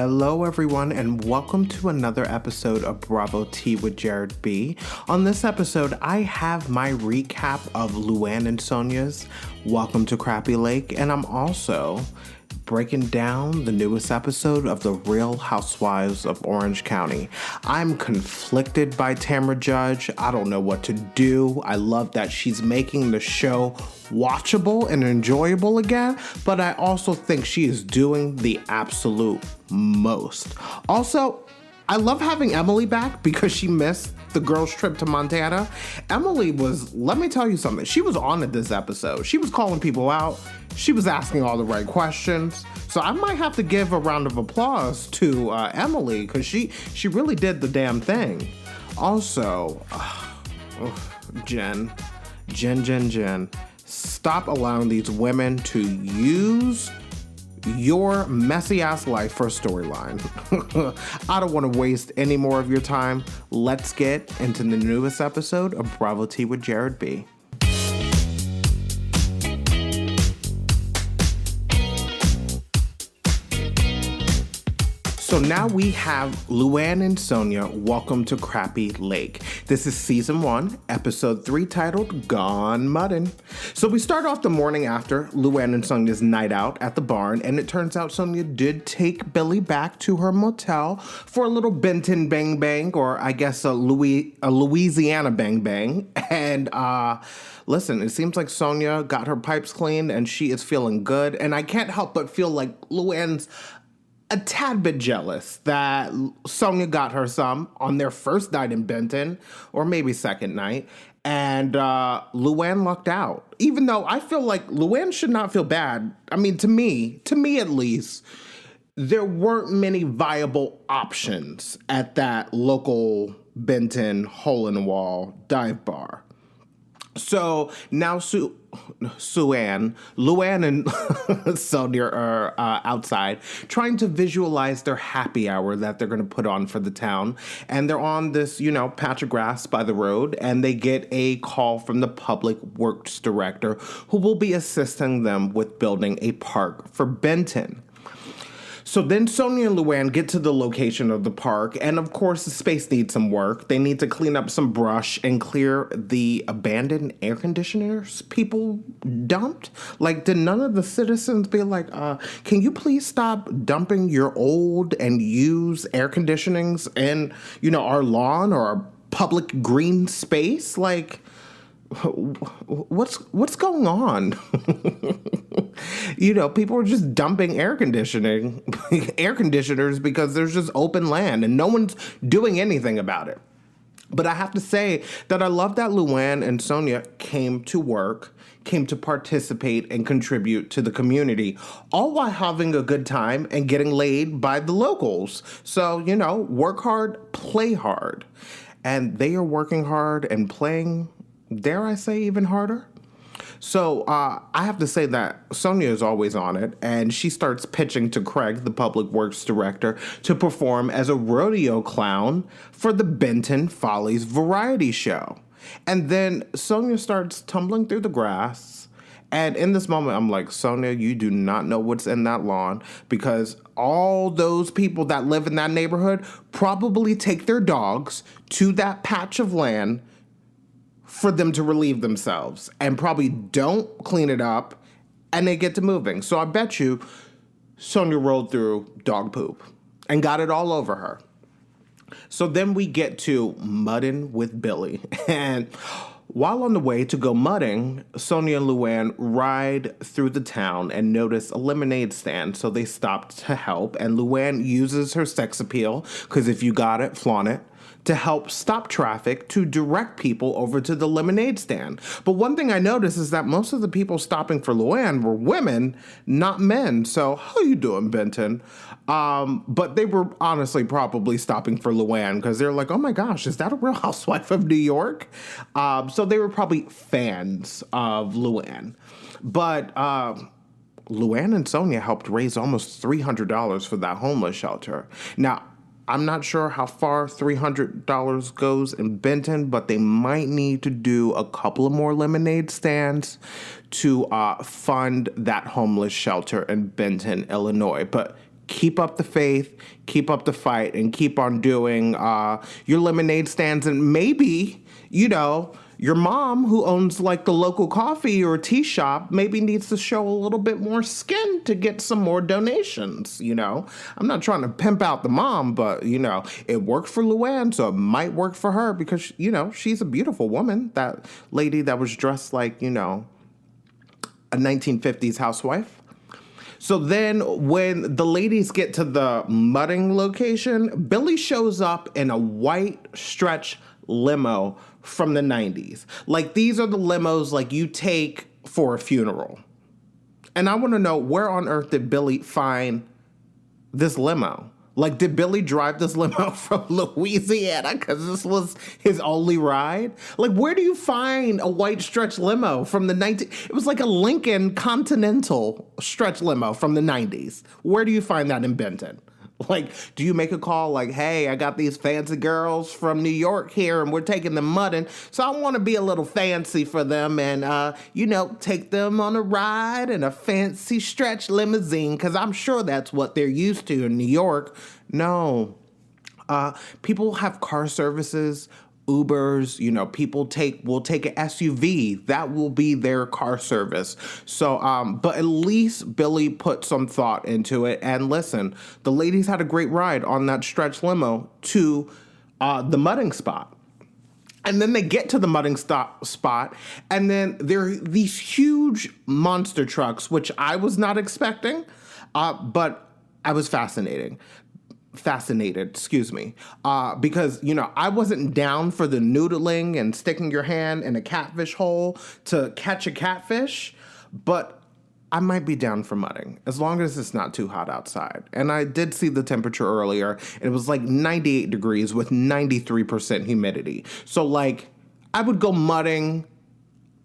Hello, everyone, and welcome to another episode of Bravo Tea with Jared B. On this episode, I have my recap of Luann and Sonja's Welcome to Crappy Lake, and I'm also breaking down the newest episode of The Real Housewives of Orange County. I'm conflicted by Tamra Judge. I don't know what to do. I love that she's making the show watchable and enjoyable again, but I also think she is doing the absolute most. Also, I love having Emily back because she missed the girls' trip to Montana. Emily was, let me tell you something, she was on it this episode. She was calling people out. She was asking all the right questions. So I might have to give a round of applause to Emily because she really did the damn thing. Also, Jenn, stop allowing these women to use your messy ass life for a storyline. I don't want to waste any more of your time. Let's get into the newest episode of Bravo Tea with Jared B. So now we have Luann and Sonja, Welcome to Crappy Lake. This is season 1, episode 3, titled Gone Muddin'. So we start off the morning after Luann and Sonja's night out at the barn, and it turns out Sonja did take Billy back to her motel for a little Benton bang bang, or I guess a Louisiana bang bang. And listen, it seems like Sonja got her pipes cleaned and she is feeling good. And I can't help but feel like Luann's a tad bit jealous that Sonja got her some on their first night in Benton, or maybe second night, and Luann lucked out. Even though I feel like Luann should not feel bad. I mean, to me at least, there weren't many viable options at that local Benton hole-in-the-wall dive bar. So now Luann and Sonja are outside trying to visualize their happy hour that they're going to put on for the town. And they're on this, patch of grass by the road, and they get a call from the public works director who will be assisting them with building a park for Benton. So then Sonja and Luann get to the location of the park, and of course the space needs some work. They need to clean up some brush and clear the abandoned air conditioners people dumped. Like, did none of the citizens be like, can you please stop dumping your old and used air conditionings in, our lawn or our public green space? Like, what's going on? People are just dumping air conditioners because there's just open land and no one's doing anything about it. But I have to say that I love that Luann and Sonja came to work, came to participate and contribute to the community, all while having a good time and getting laid by the locals. So, work hard, play hard. And they are working hard and playing, dare I say, even harder. So I have to say that Sonja is always on it, and she starts pitching to Craig, the public works director, to perform as a rodeo clown for the Benton Follies variety show. And then Sonja starts tumbling through the grass. And in this moment, I'm like, Sonja, you do not know what's in that lawn, because all those people that live in that neighborhood probably take their dogs to that patch of land for them to relieve themselves, and probably don't clean it up, and they get to moving. So I bet you Sonja rolled through dog poop and got it all over her. So then we get to mudding with Billy. And while on the way to go mudding, Sonja and Luann ride through the town and notice a lemonade stand. So they stop to help. And Luann uses her sex appeal, because if you got it, flaunt it, to help stop traffic, to direct people over to the lemonade stand. But one thing I noticed is that most of the people stopping for Luann were women, not men. So how you doing, Benton? But they were honestly probably stopping for Luann because they're like, oh my gosh, is that a Real Housewife of New York? So they were probably fans of Luann. But Luann and Sonja helped raise almost $300 for that homeless shelter. Now, I'm not sure how far $300 goes in Benton, but they might need to do a couple of more lemonade stands to fund that homeless shelter in Benton, Illinois. But keep up the faith, keep up the fight, and keep on doing your lemonade stands. And maybe, your mom, who owns like the local coffee or tea shop, maybe needs to show a little bit more skin to get some more donations. I'm not trying to pimp out the mom, but it worked for Luann, so it might work for her because she's a beautiful woman. That lady that was dressed like a 1950s housewife. So then when the ladies get to the mudding location, Billy shows up in a white stretch limo from the 90s. Like, these are the limos like you take for a funeral. And I want to know, where on earth did Billy find this limo? Like, did Billy drive this limo from Louisiana because this was his only ride? Like, where do you find a white stretch limo from the 90s? It was like a Lincoln Continental stretch limo from the 90s. Where do you find that in Benton? Like, do you make a call like, hey, I got these fancy girls from New York here and we're taking them mudding, so I want to be a little fancy for them and, take them on a ride in a fancy stretch limousine, because I'm sure that's what they're used to in New York. No. People have car services, Ubers, people will take an SUV. That will be their car service. So, but at least Billy put some thought into it. And listen, the ladies had a great ride on that stretch limo to the mudding spot. And then they get to the mudding spot, and then there are these huge monster trucks, which I was not expecting, but I was fascinated, because, I wasn't down for the noodling and sticking your hand in a catfish hole to catch a catfish, but I might be down for mudding as long as it's not too hot outside. And I did see the temperature earlier, and it was like 98 degrees with 93% humidity. So like, I would go mudding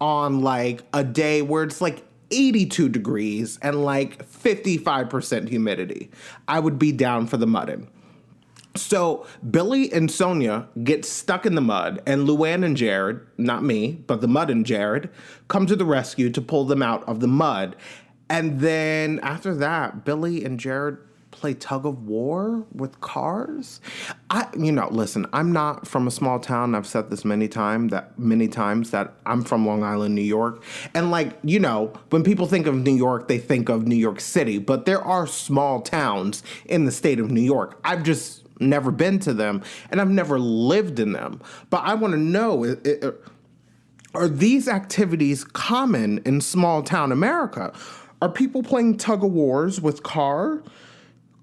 on like a day where it's like 82 degrees and like 55% humidity. I would be down for the mudding. So Billy and Sonia get stuck in the mud, and Luann and Jared, not me, but the mud and Jared, come to the rescue to pull them out of the mud. And then after Billy and Jared play tug of war with cars. Listen, I'm not from a small town. I've said this many times that I'm from Long Island, New York. And when people think of New York, they think of New York City, but there are small towns in the state of New York. I've just never been to them, and I've never lived in them. But I want to know, are these activities common in small town America? Are people playing tug of wars with cars?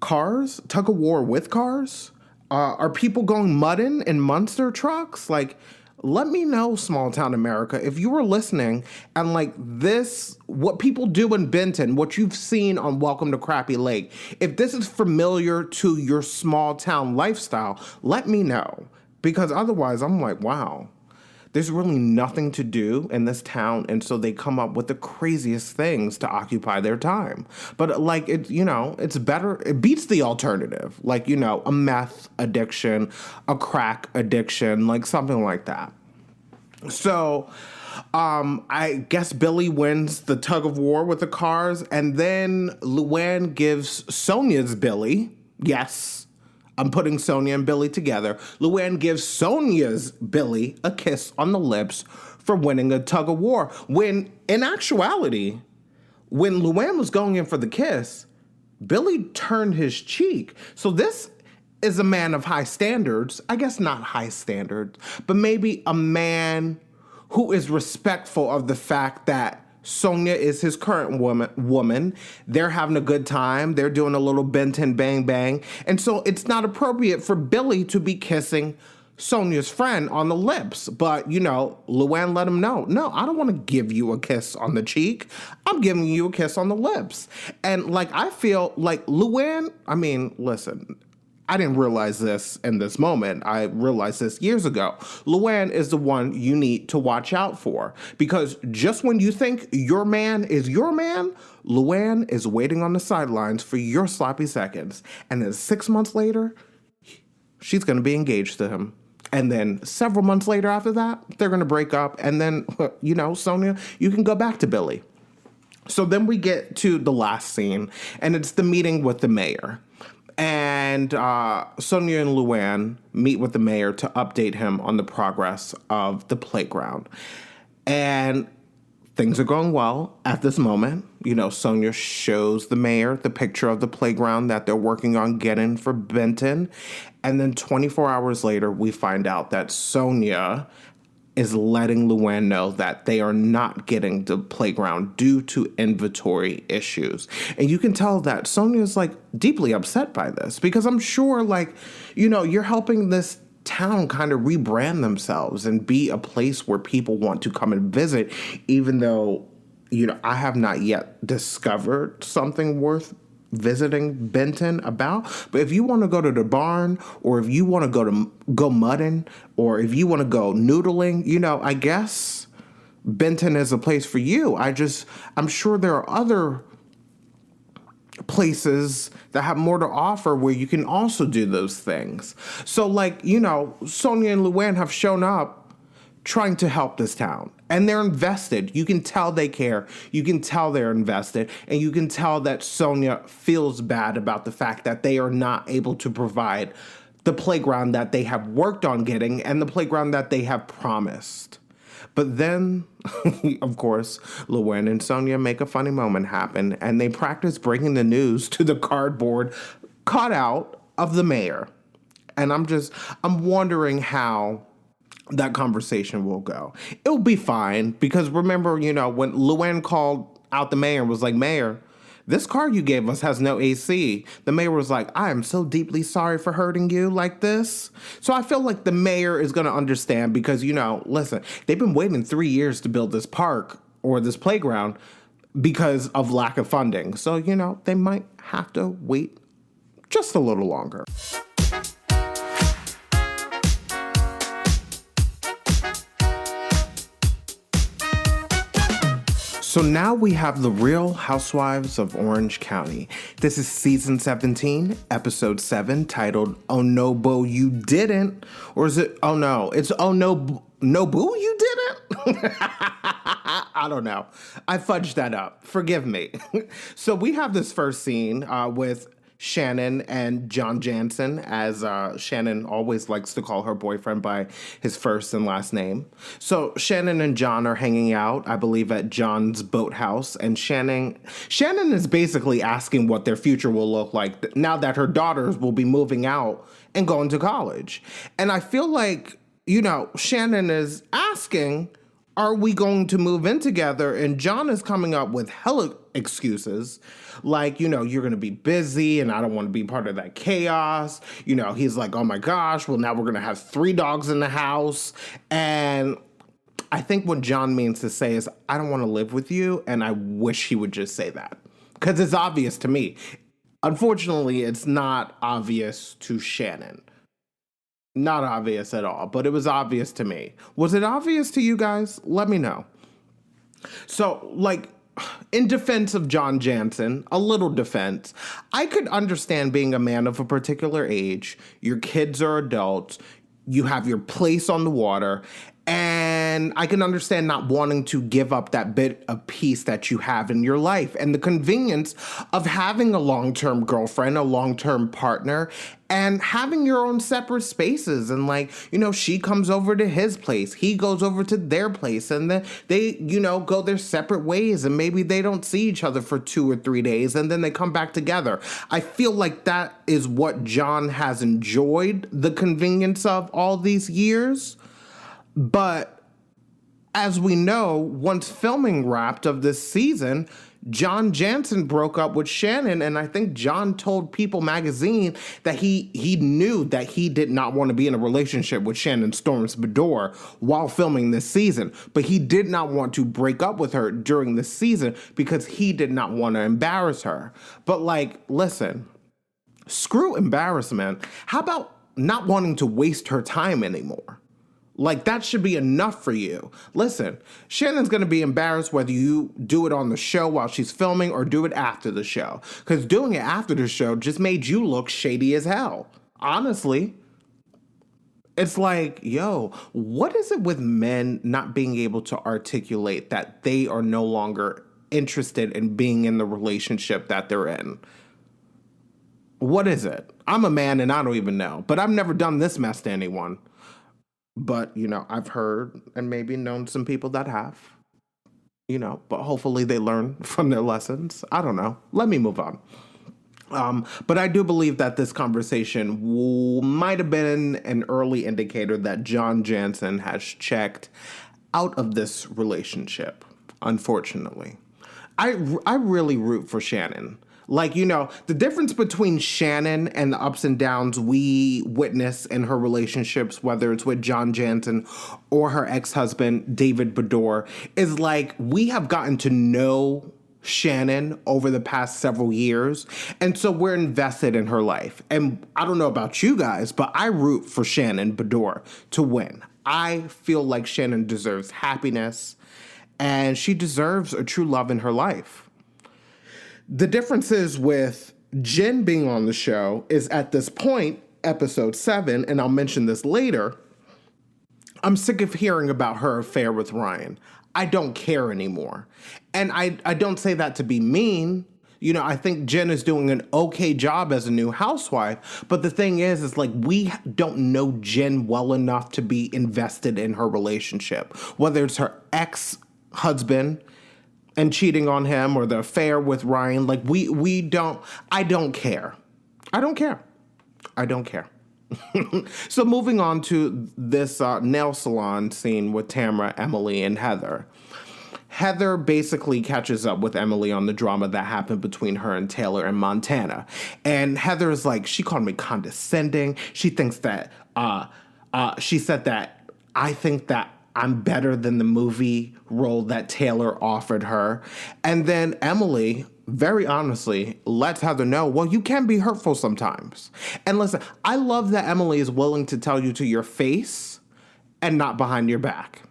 Tug of war with cars? Are people going mudding in monster trucks? Like, let me know, small town America, if you were listening and like this, what people do in Benton, what you've seen on Welcome to Crappy Lake, if this is familiar to your small town lifestyle, let me know. Because otherwise I'm like, wow, there's really nothing to do in this town, and so they come up with the craziest things to occupy their time. But it's better, it beats the alternative, like, a meth addiction, a crack addiction, like something like that. So I guess Billy wins the tug of war with the cars, and then Luann gives Sonia's Billy, yes, I'm putting Sonia and Billy together. Luann gives Sonia's Billy a kiss on the lips for winning a tug of war. When, in actuality, when Luann was going in for the kiss, Billy turned his cheek. So this is a man of high standards. I guess not high standards, but maybe a man who is respectful of the fact that Sonia is his current woman. They're having a good time. They're doing a little Benton bang bang. And so it's not appropriate for Billy to be kissing Sonia's friend on the lips. But, Luann let him know, no, I don't want to give you a kiss on the cheek. I'm giving you a kiss on the lips. And I feel like Luann, listen, I didn't realize this in this moment. I realized this years ago. Luann is the one you need to watch out for, because just when you think your man is your man, Luann is waiting on the sidelines for your sloppy seconds. And then 6 months later, she's going to be engaged to him. And then several months later after that, they're going to break up. And then, Sonia, you can go back to Billy. So then we get to the last scene, and it's the meeting with the mayor. And Sonia and Luann meet with the mayor to update him on the progress of the playground. And things are going well at this moment. You know, Sonia shows the mayor the picture of the playground that they're working on getting for Benton. And then 24 hours later, we find out that Sonia is letting Luann know that they are not getting the playground due to inventory issues. And you can tell that Sonia is like deeply upset by this, because I'm sure, like, you know, you're helping this town kind of rebrand themselves and be a place where people want to come and visit, even though, you know, I have not yet discovered something worth visiting Benton about. But if you want to go to the barn, or if you want to go mudding, or if you want to go noodling, you know, I guess Benton is a place for you. I'm sure there are other places that have more to offer where you can also do those things. So, like, you know, Sonia and Luann have shown up trying to help this town, and they're invested. You can tell they care. You can tell they're invested, and you can tell that Sonia feels bad about the fact that they are not able to provide the playground that they have worked on getting and the playground that they have promised. But then, of course, Luann and Sonia make a funny moment happen, and they practice breaking the news to the cardboard cutout of the mayor. And I'm wondering how that conversation will go. It'll be fine, because remember, you know, when Luann called out the mayor and was like, "Mayor, this car you gave us has no AC." The mayor was like, "I am so deeply sorry for hurting you like this." So I feel like the mayor is going to understand, because, you know, listen, they've been waiting 3 years to build this park or this playground because of lack of funding. So, you know, they might have to wait just a little longer. So now we have the Real Housewives of Orange County. This is season 17, episode 7, titled "Oh No Bo You Didn't," or is it? Oh no, it's "Oh No No Boo You Didn't." I don't know. I fudged that up. Forgive me. So we have this first scene with Shannon and John Jansen, as Shannon always likes to call her boyfriend by his first and last name. So Shannon and John are hanging out, I believe, at John's boathouse, and Shannon is basically asking what their future will look like now that her daughters will be moving out and going to college. And I feel like, you know, Shannon is asking, are we going to move in together? And John is coming up with hella excuses. Like, you know, you're going to be busy and I don't want to be part of that chaos. You know, he's like, oh my gosh, well, now we're going to have 3 dogs in the house. And I think what John means to say is, I don't want to live with you. And I wish he would just say that, because it's obvious to me. Unfortunately, it's not obvious to Shannon. Not obvious at all, but it was obvious to me. Was it obvious to you guys? Let me know. So, like, in defense of John Jansen, a little defense, I could understand being a man of a particular age. Your kids are adults. You have your place on the water. And I can understand not wanting to give up that bit of peace that you have in your life and the convenience of having a long-term girlfriend, a long-term partner, and having your own separate spaces. And, like, you know, she comes over to his place, he goes over to their place, and then they, you know, go their separate ways, and maybe they don't see each other for 2 or 3 days, and then they come back together. I feel like that is what John has enjoyed the convenience of all these years. But as we know, once filming wrapped of this season, John Jansen broke up with Shannon, and I think John told People magazine that he knew that he did not want to be in a relationship with Shannon Storms Bedore while filming this season, but he did not want to break up with her during the season because he did not want to embarrass her. But, like, listen, screw embarrassment. How about not wanting to waste her time anymore? Like, that should be enough for you. Listen, Shannon's going to be embarrassed whether you do it on the show while she's filming or do it after the show. Because doing it after the show just made you look shady as hell. Honestly. It's like, yo, what is it with men not being able to articulate that they are no longer interested in being in the relationship that they're in. What is it? I'm a man and I don't even know, but I've never done this mess to anyone. But, I've heard and maybe known some people that have, but hopefully they learn from their lessons. I don't know. Let me move on. But I do believe that this conversation might have been an early indicator that John Jansen has checked out of this relationship, unfortunately. I really root for Shannon. Like, the difference between Shannon and the ups and downs we witness in her relationships, whether it's with John Jansen or her ex-husband, David Beador, is like we have gotten to know Shannon over the past several years. And so we're invested in her life. And I don't know about you guys, but I root for Shannon Beador to win. I feel like Shannon deserves happiness and she deserves a true love in her life. The difference is with Jenn being on the show is at this point, episode 7, and I'll mention this later, I'm sick of hearing about her affair with Ryan. I don't care anymore. And I don't say that to be mean. I think Jenn is doing an okay job as a new housewife. But the thing is like we don't know Jenn well enough to be invested in her relationship. Whether it's her ex-husband and cheating on him or the affair with Ryan, like I don't care. I don't care. So moving on to this nail salon scene with Tamra, Emily, and Heather. Heather basically catches up with Emily on the drama that happened between her and Taylor in Montana. And Heather is like, she called me condescending. She thinks that, she said that I think that I'm better than the movie role that Taylor offered her. And then Emily, very honestly, lets Heather know, well, you can be hurtful sometimes. And listen, I love that Emily is willing to tell you to your face and not behind your back.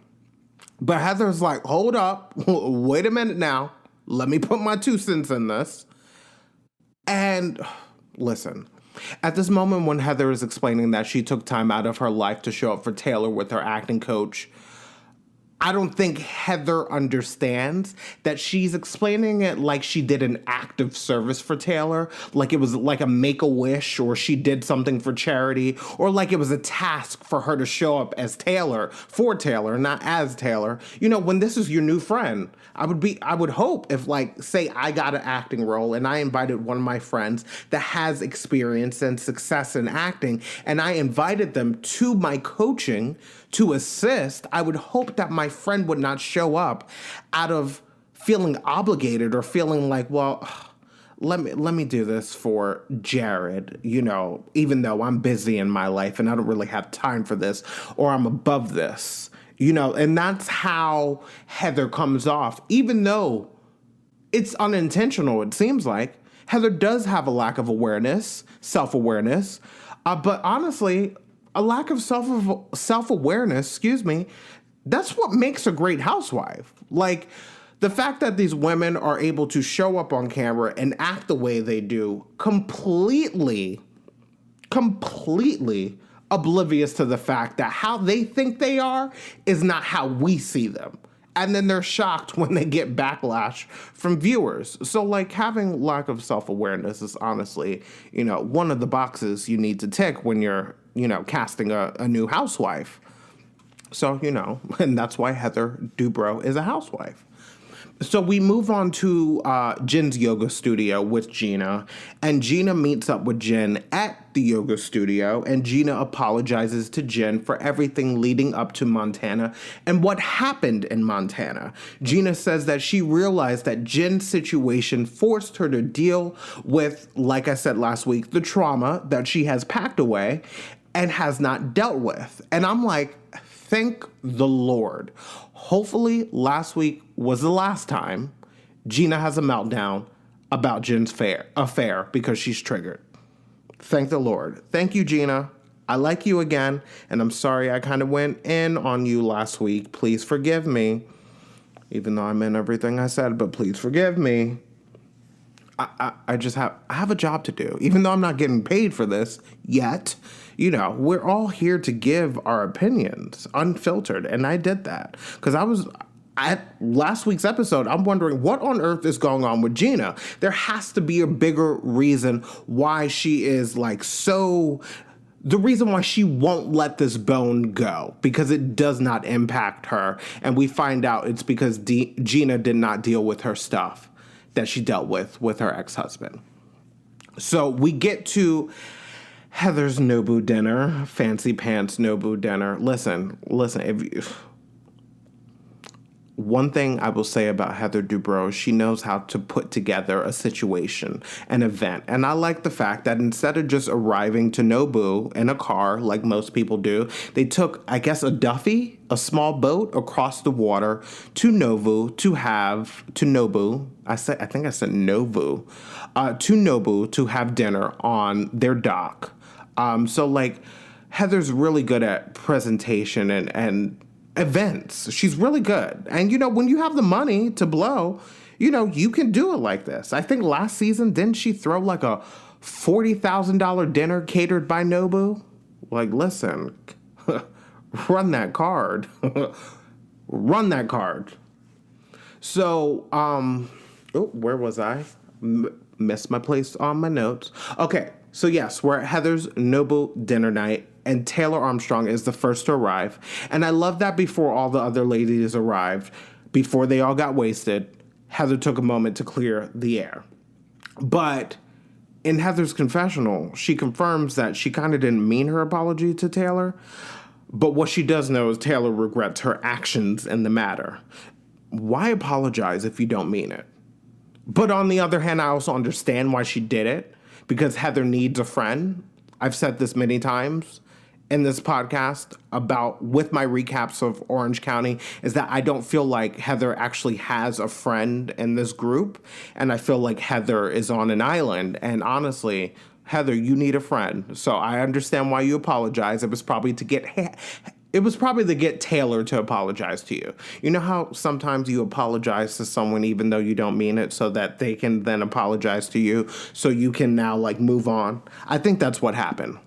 But Heather's like, hold up, wait a minute now. Let me put my 2 cents in this. And listen, at this moment when Heather is explaining that she took time out of her life to show up for Taylor with her acting coach, I don't think Heather understands that she's explaining it like she did an act of service for Taylor, like it was like a Make-A-Wish or she did something for charity, or like it was a task for her to show up as Taylor, for Taylor, not as Taylor. When this is your new friend, I would hope if say I got an acting role and I invited one of my friends that has experience and success in acting and I invited them to my coaching to assist, I would hope that my friend would not show up out of feeling obligated or feeling like, well, let me do this for Jared, even though I'm busy in my life and I don't really have time for this, or I'm above this, and that's how Heather comes off, even though it's unintentional, it seems like. Heather does have a lack of awareness, self-awareness, but honestly, a lack of self-awareness, that's what makes a great housewife. Like, the fact that these women are able to show up on camera and act the way they do, completely oblivious to the fact that how they think they are is not how we see them. And then they're shocked when they get backlash from viewers. So, having lack of self-awareness is honestly, one of the boxes you need to tick when you're, casting a new housewife. So, and that's why Heather Dubrow is a housewife. So we move on to Jenn's yoga studio with Gina, and Gina meets up with Jenn at the yoga studio, and Gina apologizes to Jenn for everything leading up to Montana and what happened in Montana. Gina says that she realized that Jenn's situation forced her to deal with, like I said last week, the trauma that she has packed away and has not dealt with. And I'm like, thank the Lord. Hopefully last week was the last time Gina has a meltdown about Jenn's affair because she's triggered. Thank the Lord. Thank you, Gina. I like you again, and I'm sorry I kind of went in on you last week. Please forgive me, even though I meant everything I said, but please forgive me. I have a job to do, even though I'm not getting paid for this yet. We're all here to give our opinions unfiltered. And I did that because at last week's episode, I'm wondering what on earth is going on with Gina. There has to be a bigger reason why she is like so... The reason why she won't let this bone go, because it does not impact her. And we find out it's because Gina did not deal with her stuff that she dealt with her ex-husband. So we get to Heather's Nobu dinner, fancy pants Nobu dinner. Listen, if you... One thing I will say about Heather Dubrow, she knows how to put together a situation, an event. And I like the fact that instead of just arriving to Nobu in a car like most people do, they took, I guess, a Duffy, a small boat across the water to Nobu, to have dinner on their dock. So like Heather's really good at presentation and events. She's really good. And, when you have the money to blow, you can do it like this. I think last season, didn't she throw like a $40,000 dinner catered by Nobu? Like, listen, run that card. Run that card. So, where was I? Missed my place on my notes. Okay, so yes, we're at Heather's Nobu dinner night. And Taylor Armstrong is the first to arrive. And I love that before all the other ladies arrived, before they all got wasted, Heather took a moment to clear the air. But in Heather's confessional, she confirms that she kind of didn't mean her apology to Taylor. But what she does know is Taylor regrets her actions in the matter. Why apologize if you don't mean it? But on the other hand, I also understand why she did it, because Heather needs a friend. I've said this many times in this podcast with my recaps of Orange County, is that I don't feel like Heather actually has a friend in this group. And I feel like Heather is on an island. And honestly, Heather, you need a friend. So I understand why you apologize. It was probably to get Taylor to apologize to you. You know how sometimes you apologize to someone even though you don't mean it, so that they can then apologize to you so you can now like move on? I think that's what happened.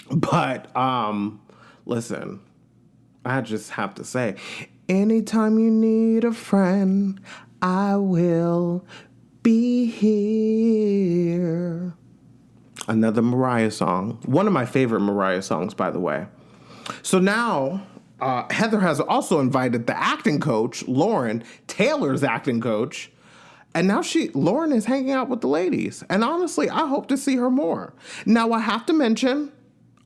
But listen, I just have to say, anytime you need a friend, I will be here. Another Mariah song. One of my favorite Mariah songs, by the way. So now, Heather has also invited the acting coach, Lauren, Taylor's acting coach, and now Lauren is hanging out with the ladies. And honestly, I hope to see her more. Now, I have to mention,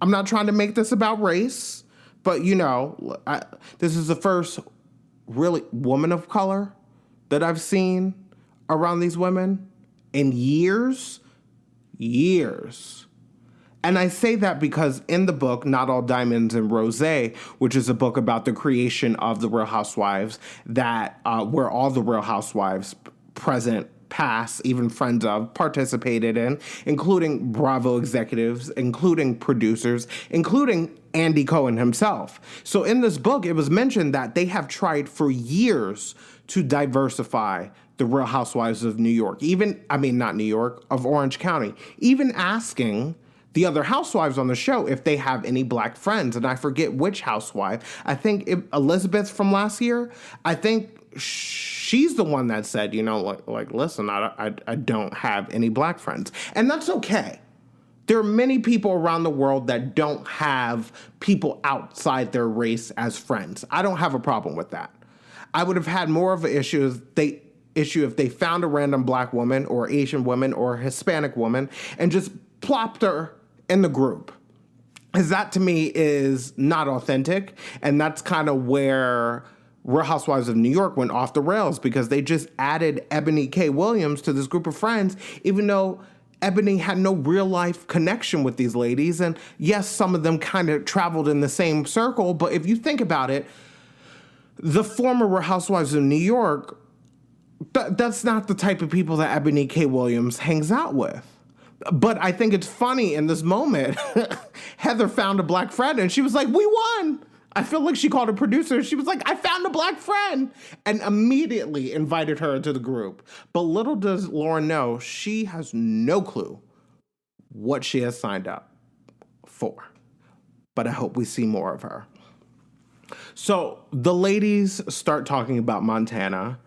I'm not trying to make this about race, but this is the first really woman of color that I've seen around these women in years. And I say that because in the book, Not All Diamonds and Rosé, which is a book about the creation of the Real Housewives, that where all the Real Housewives, present, past, even friends of, participated in, including Bravo executives, including producers, including Andy Cohen himself. So in this book, it was mentioned that they have tried for years to diversify the Real Housewives of New York, of Orange County, even asking the other housewives on the show if they have any black friends. And I forget which housewife. I think Elizabeth from last year, I think she's the one that said, listen, I don't have any black friends. And that's okay. There are many people around the world that don't have people outside their race as friends. I don't have a problem with that. I would have had more of an issue if they found a random black woman or Asian woman or Hispanic woman and just plopped her in the group. Because that to me is not authentic. And that's kind of where Real Housewives of New York went off the rails, because they just added Ebony K. Williams to this group of friends, even though Ebony had no real life connection with these ladies. And yes, some of them kind of traveled in the same circle. But if you think about it, the former Real Housewives of New York, that's not the type of people that Ebony K. Williams hangs out with. But I think it's funny in this moment, Heather found a black friend and she was like, we won. I feel like she called her producer. She was like, I found a black friend, and immediately invited her into the group. But little does Lauren know, she has no clue what she has signed up for. But I hope we see more of her. So the ladies start talking about Montana.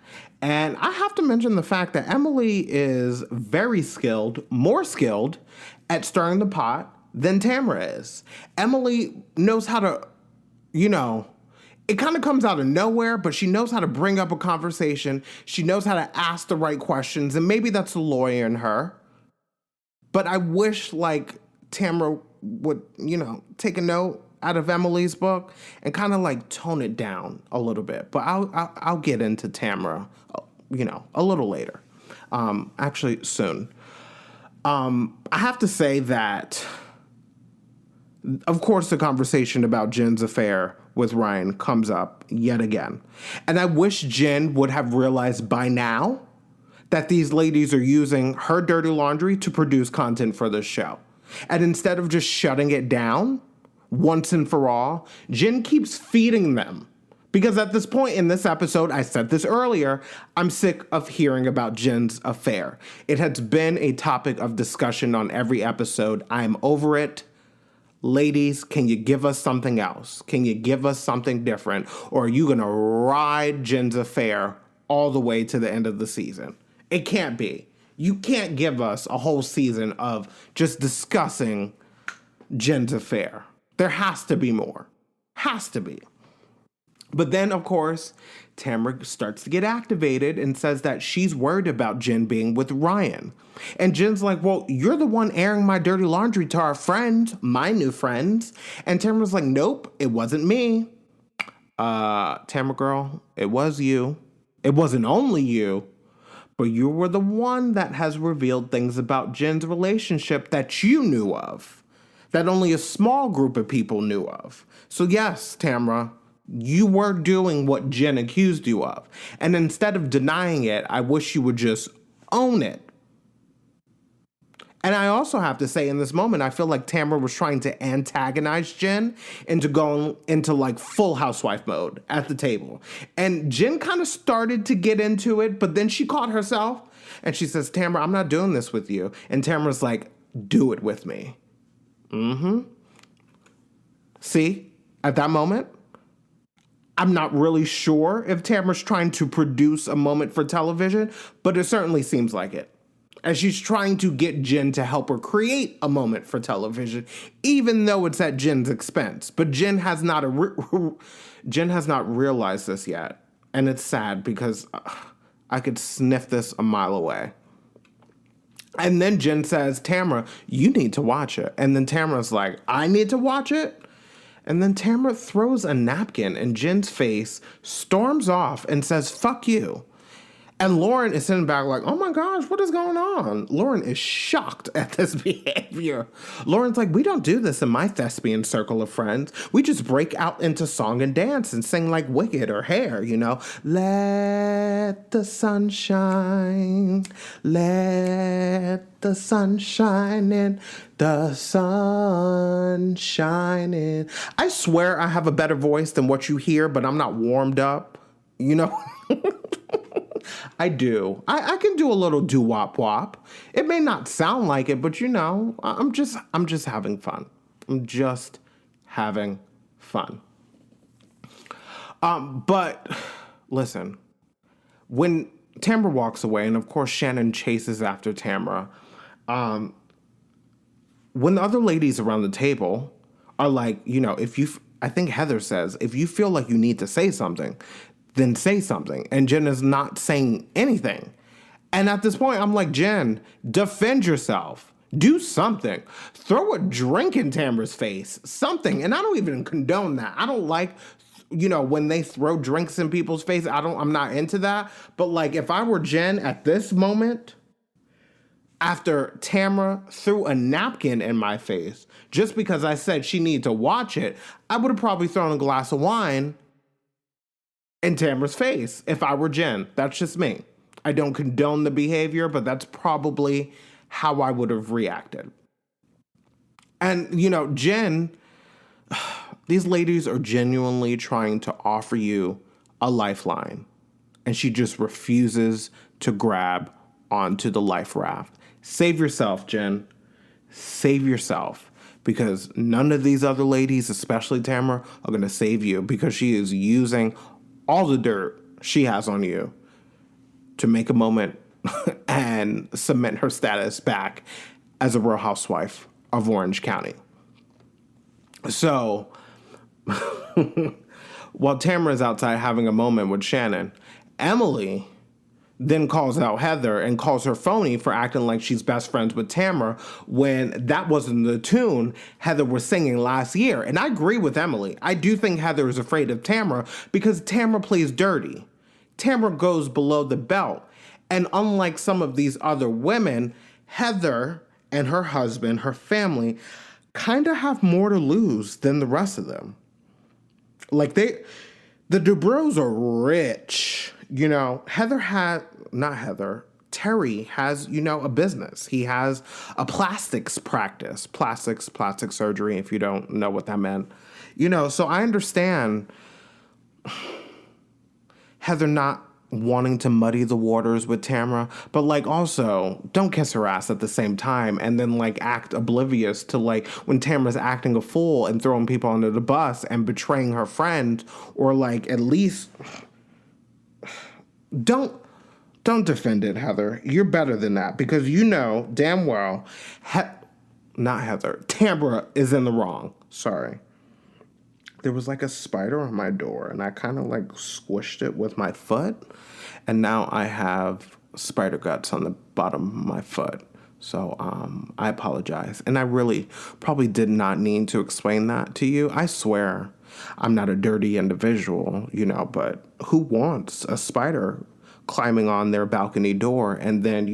And I have to mention the fact that Emily is very skilled, more skilled at stirring the pot than Tamra is. Emily knows how to, you know, it kind of comes out of nowhere, but she knows how to bring up a conversation. She knows how to ask the right questions. And maybe that's the lawyer in her. But I wish, like, Tamra would, take a note out of Emily's book and kind of like tone it down a little bit. But I'll get into Tamra, a little later. Actually, soon. I have to say that, of course, the conversation about Jenn's affair with Ryan comes up yet again. And I wish Jenn would have realized by now that these ladies are using her dirty laundry to produce content for this show. And instead of just shutting it down once and for all, Jenn keeps feeding them. Because at this point in this episode, I said this earlier, I'm sick of hearing about Jenn's affair. It has been a topic of discussion on every episode. I'm over it. Ladies, can you give us something else? Can you give us something different? Or are you going to ride Jenn's affair all the way to the end of the season? It can't be. You can't give us a whole season of just discussing Jenn's affair. There has to be more. Has to be. But then, of course, Tamra starts to get activated and says that she's worried about Jenn being with Ryan. And Jen's like, well, you're the one airing my dirty laundry to our friends, my new friends. And Tamra's like, nope, it wasn't me. Tamra girl, it was you. It wasn't only you. But you were the one that has revealed things about Jenn's relationship that you knew of, that only a small group of people knew of. So yes, Tamra, you were doing what Jenn accused you of. And instead of denying it, I wish you would just own it. And I also have to say in this moment, I feel like Tamra was trying to antagonize Jenn into going into like full housewife mode at the table. And Jenn kind of started to get into it, but then she caught herself and she says, Tamra, I'm not doing this with you. And Tamra's like, do it with me. See, at that moment, I'm not really sure if Tamra's trying to produce a moment for television, but it certainly seems like it. And she's trying to get Jenn to help her create a moment for television, even though it's at Jenn's expense. But Jenn has not realized this yet. And it's sad because I could sniff this a mile away. And then Jenn says, Tamra, you need to watch it. And then Tamra's like, I need to watch it? And then Tamra throws a napkin in Jenn's face, storms off, and says, fuck you. And Lauren is sitting back like, oh my gosh, what is going on? Lauren is shocked at this behavior. Lauren's like, we don't do this in my thespian circle of friends. We just break out into song and dance and sing like Wicked or Hair, Let the sun shine. Let the sun shine in. The sun shining. I swear I have a better voice than what you hear, but I'm not warmed up, I do. I can do a little doo-wop-wop. It may not sound like it, but I'm just having fun. I'm just having fun. But listen, when Tamra walks away, and of course Shannon chases after Tamra, when the other ladies around the table are like, I think Heather says, if you feel like you need to say something, then say something. And Jenn is not saying anything. And at this point, I'm like, Jenn, defend yourself. Do something. Throw a drink in Tamra's face. Something. And I don't even condone that. I don't like, when they throw drinks in people's face. I'm not into that. But like, if I were Jenn at this moment, after Tamra threw a napkin in my face, just because I said she needed to watch it, I would have probably thrown a glass of wine in Tamra's face if I were Jenn. That's just me. I don't condone the behavior, but that's probably how I would have reacted. And, Jenn, these ladies are genuinely trying to offer you a lifeline, and she just refuses to grab onto the life raft. Save yourself, Jenn. Save yourself. because none of these other ladies, especially Tamra, are going to save you because she is using all the dirt she has on you to make a moment and cement her status back as a real housewife of Orange County. So while Tamra is outside having a moment with Shannon, Emily then calls out Heather and calls her phony for acting like she's best friends with Tamra when that wasn't the tune Heather was singing last year. And I agree with Emily. I do think Heather is afraid of Tamra because Tamra plays dirty. Tamra goes below the belt. And unlike some of these other women, Heather and her husband, her family, kind of have more to lose than the rest of them. Like the Dubrows are rich. You know, Terry has, a business. He has a plastics practice, plastic surgery, if you don't know what that meant. So I understand Heather not wanting to muddy the waters with Tamra, but also don't kiss her ass at the same time and then act oblivious to when Tamra's acting a fool and throwing people under the bus and betraying her friend, or at least don't defend it, Heather. You're better than that because damn well Tamra is in the wrong. Sorry. There was a spider on my door and I kind of squished it with my foot. And now I have spider guts on the bottom of my foot. So I apologize. And I really probably did not need to explain that to you. I swear I'm not a dirty individual, but who wants a spider climbing on their balcony door and then,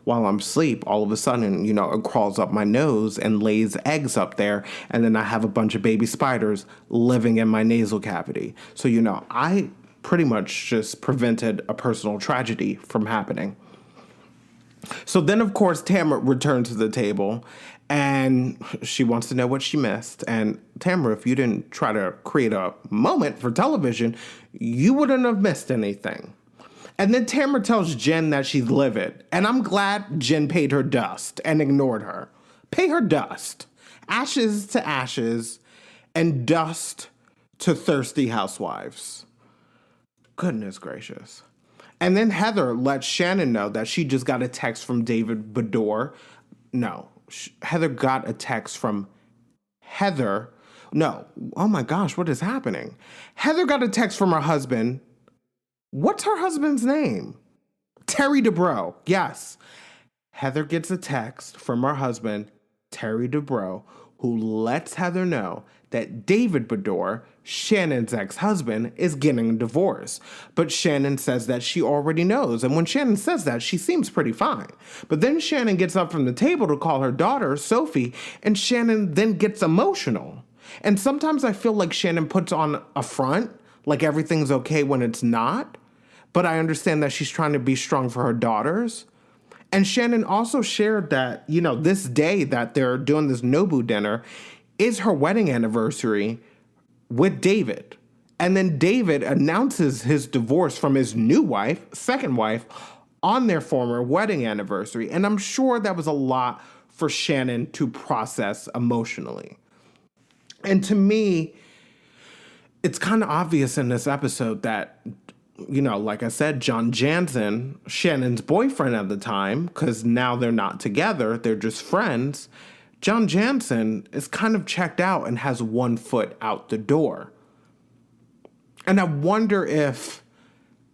while I'm asleep, all of a sudden, it crawls up my nose and lays eggs up there. And then I have a bunch of baby spiders living in my nasal cavity. So, I pretty much just prevented a personal tragedy from happening. So then, of course, Tamra returned to the table and she wants to know what she missed. And Tamra, if you didn't try to create a moment for television, you wouldn't have missed anything. And then Tamra tells Jenn that she's livid. And I'm glad Jenn paid her dust and ignored her. Pay her dust. Ashes to ashes and dust to thirsty housewives. Goodness gracious. And then Heather lets Shannon know that she just got a text from David Bador. No, Heather got a text from Heather. No, oh my gosh, what is happening? Heather got a text from her husband. What's her husband's name? Terry Dubrow. Yes. Heather gets a text from her husband, Terry Dubrow, who lets Heather know that David Bador, Shannon's ex-husband, is getting a divorce. But Shannon says that she already knows. And when Shannon says that, she seems pretty fine. But then Shannon gets up from the table to call her daughter, Sophie, and Shannon then gets emotional. And sometimes I feel like Shannon puts on a front, like everything's okay when it's not. But I understand that she's trying to be strong for her daughters. And Shannon also shared that, this day that they're doing this Nobu dinner is her wedding anniversary with David. And then David announces his divorce from his new wife, second wife, on their former wedding anniversary. And I'm sure that was a lot for Shannon to process emotionally. And to me, it's kind of obvious in this episode that, like I said, John Jansen, Shannon's boyfriend at the time, because now they're not together, they're just friends, John Jansen is kind of checked out and has one foot out the door. And I wonder if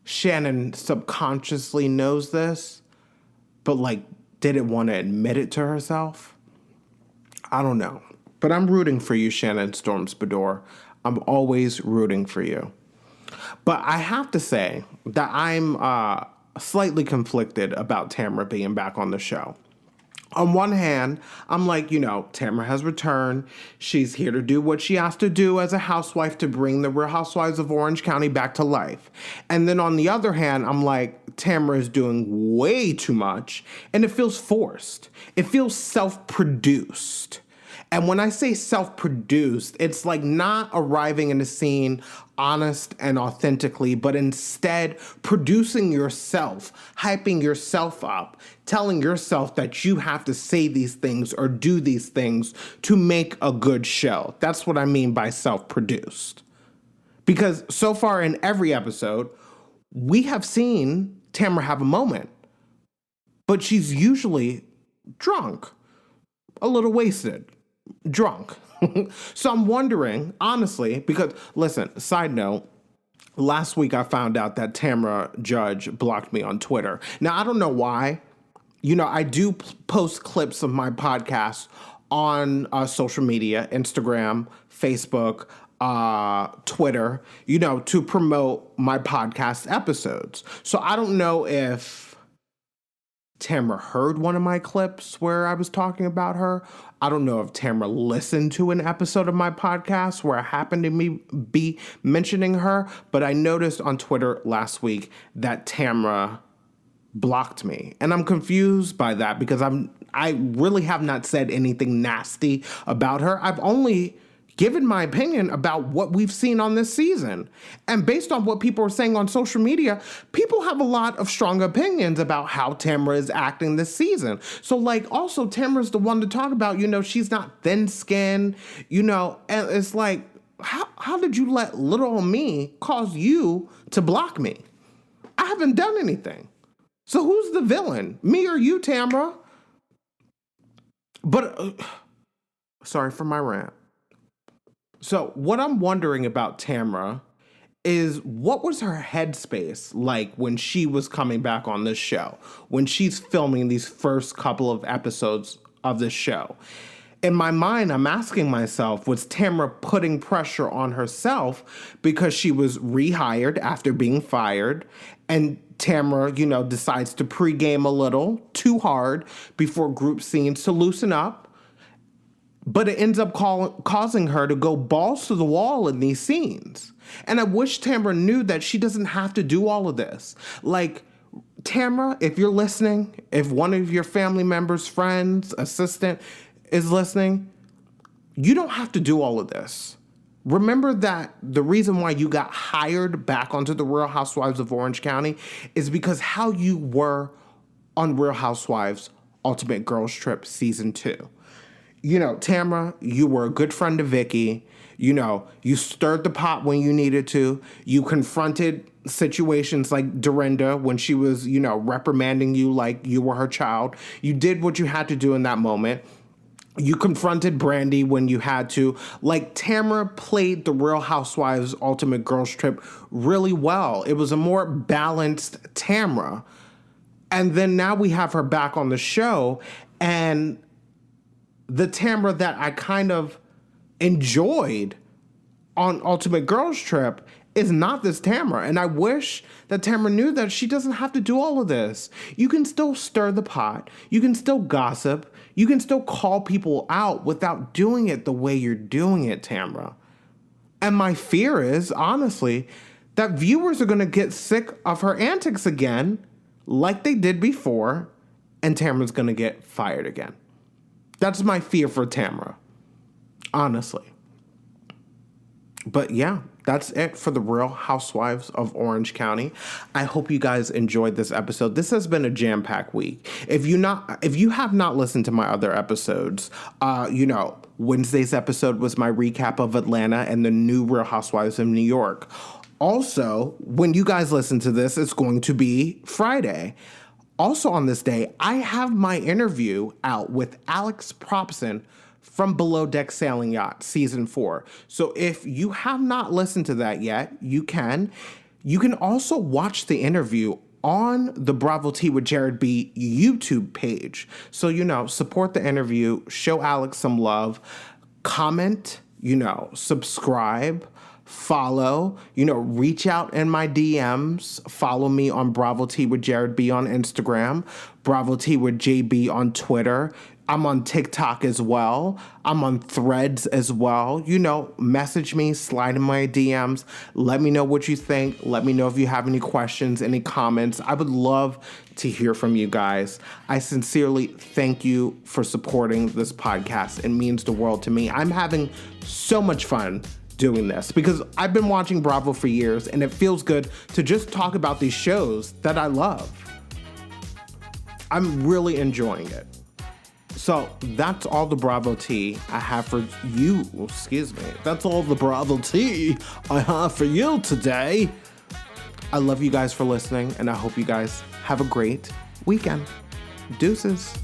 Shannon subconsciously knows this, but didn't want to admit it to herself. I don't know. But I'm rooting for you, Shannon Storms Bador. I'm always rooting for you. But I have to say that I'm slightly conflicted about Tamra being back on the show. On one hand, I'm Tamra has returned. She's here to do what she has to do as a housewife to bring the Real Housewives of Orange County back to life. And then on the other hand, I'm Tamra is doing way too much and it feels forced. It feels self-produced. And when I say self-produced, it's like not arriving in a scene honest and authentically, but instead producing yourself, hyping yourself up, telling yourself that you have to say these things or do these things to make a good show. That's what I mean by self-produced. Because so far in every episode, we have seen Tamra have a moment, but she's usually drunk, a little wasted, drunk. So I'm wondering, honestly, because listen, side note, last week I found out that Tamra Judge blocked me on Twitter. Now, I don't know why. I do post clips of my podcast on social media, Instagram, Facebook, Twitter, to promote my podcast episodes. So I don't know if Tamra heard one of my clips where I was talking about her. I don't know if Tamra listened to an episode of my podcast where I happened to be mentioning her, but I noticed on Twitter last week that Tamra blocked me. And I'm confused by that because I really have not said anything nasty about her. I've only given my opinion about what we've seen on this season. And based on what people are saying on social media, people have a lot of strong opinions about how Tamra is acting this season. So also Tamra's the one to talk about, she's not thin-skinned, and it's like, how did you let little old me cause you to block me? I haven't done anything. So who's the villain? Me or you, Tamra? But, sorry for my rant. So what I'm wondering about Tamra is what was her headspace like when she was coming back on this show, when she's filming these first couple of episodes of this show? In my mind, I'm asking myself, was Tamra putting pressure on herself because she was rehired after being fired, and Tamra, decides to pregame a little too hard before group scenes to loosen up? But it ends up causing her to go balls to the wall in these scenes. And I wish Tamra knew that she doesn't have to do all of this. Tamra, if you're listening, if one of your family members, friends, assistant is listening, you don't have to do all of this. Remember that the reason why you got hired back onto the Real Housewives of Orange County is because how you were on Real Housewives Ultimate Girls Trip Season 2. Tamra, you were a good friend to Vicky. You stirred the pot when you needed to. You confronted situations like Dorinda when she was, reprimanding you like you were her child. You did what you had to do in that moment. You confronted Brandy when you had to. Tamra played the Real Housewives Ultimate Girls Trip really well. It was a more balanced Tamra. And then now we have her back on the show, and the Tamra that I kind of enjoyed on Ultimate Girls Trip is not this Tamra. And I wish that Tamra knew that she doesn't have to do all of this. You can still stir the pot. You can still gossip. You can still call people out without doing it the way you're doing it, Tamra. And my fear is, honestly, that viewers are going to get sick of her antics again, like they did before, and Tamra's going to get fired again. That's my fear for Tamra, honestly. But yeah, that's it for the Real Housewives of Orange County. I hope you guys enjoyed this episode. This has been a jam-packed week. If you have not listened to my other episodes, Wednesday's episode was my recap of Atlanta and the new Real Housewives of New York. Also, when you guys listen to this, it's going to be Friday. Also on this day, I have my interview out with Alex Propson from Below Deck Sailing Yacht Season 4. So if you have not listened to that yet, you can. You can also watch the interview on the Bravo Tea with Jared B YouTube page. So, support the interview, show Alex some love, comment, subscribe, follow, reach out in my DMs. Follow me on Bravo Tea with Jared B on Instagram, Bravo Tea with JB on Twitter. I'm on TikTok as well. I'm on Threads as well. You know, message me, slide in my DMs. Let me know what you think. Let me know if you have any questions, any comments. I would love to hear from you guys. I sincerely thank you for supporting this podcast. It means the world to me. I'm having so much fun doing this because I've been watching Bravo for years, and it feels good to just talk about these shows that I love. I'm really enjoying it. So that's all the Bravo tea I have for you. Excuse me. That's all the Bravo tea I have for you today. I love you guys for listening, and I hope you guys have a great weekend. Deuces.